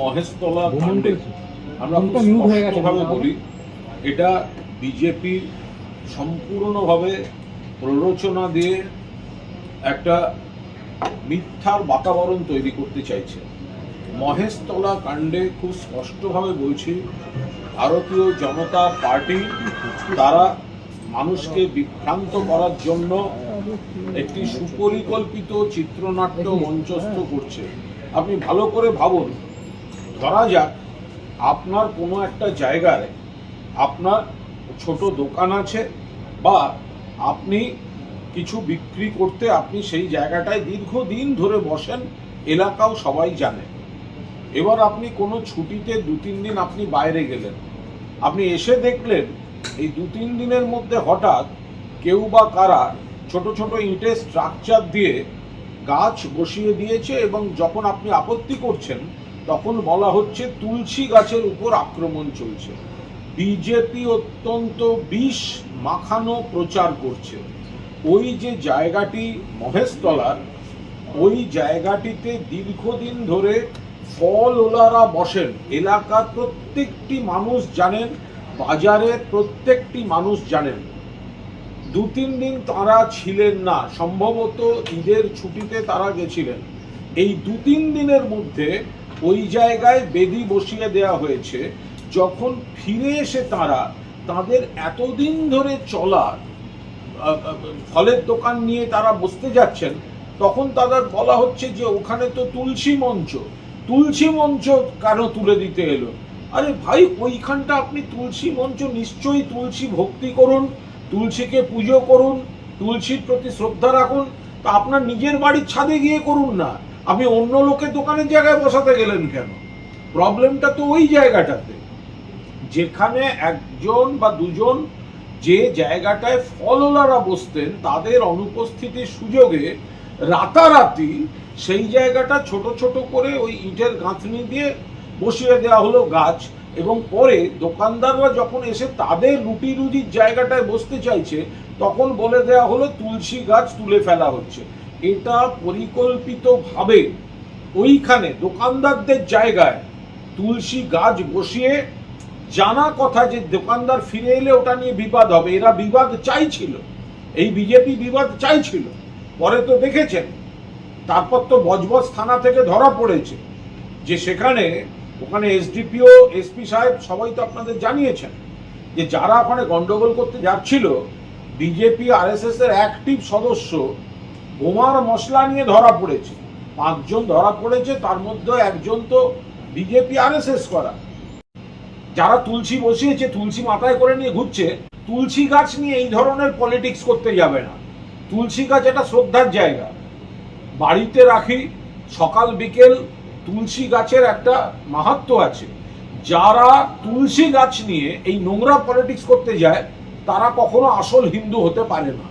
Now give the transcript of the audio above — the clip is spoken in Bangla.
মহেশতলা কাণ্ডে আমরা স্পষ্টভাবে বলি, এটা বিজেপি সম্পূর্ণভাবে প্ররোচনা দিয়ে একটা মিথ্যার বাতাবরণ তৈরি করতে চাইছে। মহেশতলা কাণ্ডে খুব স্পষ্টভাবে বলছি, ভারতীয় জনতা পার্টি তারা মানুষকে বিভ্রান্ত করার জন্য একটি সুপরিকল্পিত চিত্রনাট্য মঞ্চস্থ করছে। আপনি ভালো করে ভাবুন, ধরা যাক আপনার কোনো একটা জায়গায় আপনার ছোট দোকান আছে বা আপনি কিছু বিক্রি করতে আপনি সেই জায়গাটায় দীর্ঘদিন ধরে বসেন, এলাকাও সবাই জানে। এবার আপনি কোনো ছুটিতে 2-3 দিন আপনি বাইরে গেলেন, আপনি এসে দেখলেন এই 2-3 দিনের মধ্যে হঠাৎ কেউ বা কারা ছোট ছোট ইটের স্ট্রাকচার দিয়ে গাছ বসিয়ে দিয়েছে এবং যখন আপনি আপত্তি করছেন তখন বলা হচ্ছে তুলসী গাছের উপর আক্রমণ চলছে। বিজেপি অত্যন্ত বিষ মাখানো প্রচার করছে। ওই যে জায়গাটি মহেশতলার, ওই জায়গাটিতে দীর্ঘদিন ধরে ফলওয়ালারা বসেন। এলাকার প্রত্যেকটি মানুষ জানেন, বাজারের প্রত্যেকটি মানুষ জানেন। 2-3 দিন তারা ছিলেন না, সম্ভবত ঈদের ছুটিতে তারা গেছিলেন। এই 2-3 দিনের মধ্যে ওই জায়গায় বেদি বসিয়ে দেওয়া হয়েছে। যখন ফিরে এসে তারা তাদের এতদিন ধরে চলা ফলের দোকান নিয়ে তারা বসতে যাচ্ছেন, তখন তাদের বলা হচ্ছে যে ওখানে তো তুলসী মঞ্চ কেন তুলে দিতে এলো? আরে ভাই, ওইখানটা আপনি তুলসী মঞ্চ, নিশ্চয়ই তুলসী ভক্তি করুন, তুলসীকে পুজো করুন, তুলসীর প্রতি শ্রদ্ধা রাখুন। তা আপনার নিজের বাড়ির ছাদে গিয়ে করুন না, আপনি অন্য লোকের দোকানের জায়গায় বসাতে গেলেন কেন? প্রবলেমটা তো ওই জায়গাটাতে, যেখানে একজন বা দুজন যে জায়গাটায় ফলওয়ালারা বসতেন তাদের অনুপস্থিতির সুযোগে রাতারাতি সেই জায়গাটা ছোট ছোট করে ওই ইটের গাঁথনি দিয়ে বসিয়ে দেওয়া হলো গাছ, এবং পরে দোকানদাররা যখন এসে তাদের রুটি রুজির জায়গাটায় বসতে চাইছে তখন বলে দেওয়া হলো তুলসী গাছ তুলে ফেলা হচ্ছে। এটা পরিকল্পিতভাবে ওইখানে দোকানদারদের জায়গায় তুলসী গাছ বসিয়ে, জানা কথা যে দোকানদার ফিরে এলে ওটা নিয়ে বিবাদ হবে, এরা বিবাদ চাইছিল, এই বিজেপি বিবাদ চাইছিল। পরে তো দেখেছেন, তারপর তো বজবজ থানা থেকে ধরা পড়েছে যে ওখানে এসডিপিও, এসপি সাহেব সবাই তো আপনাদের জানিয়েছেন যে যারা ওখানে গন্ডগোল করতে যাচ্ছিল বিজেপি আরএসএস এর অ্যাক্টিভ সদস্য, বোমার মশলা নিয়ে ধরা পড়েছে। 5 জন ধরা পড়েছে, তার মধ্যে একজন তো বিজেপি আরএসএস করা। যারা তুলসী বসিয়েছে, তুলসী মাথায় করে নিয়ে ঘুরছে, তুলসী গাছ নিয়ে এই ধরনের পলিটিক্স করতে যাবে না। তুলসী গাছ একটা শ্রদ্ধার জায়গা, বাড়িতে রাখি, সকাল বিকেল তুলসী গাছের একটা মাহাত্ম্য আছে। যারা তুলসী গাছ নিয়ে এই নোংরা পলিটিক্স করতে যায় তারা কখনো আসল হিন্দু হতে পারে না।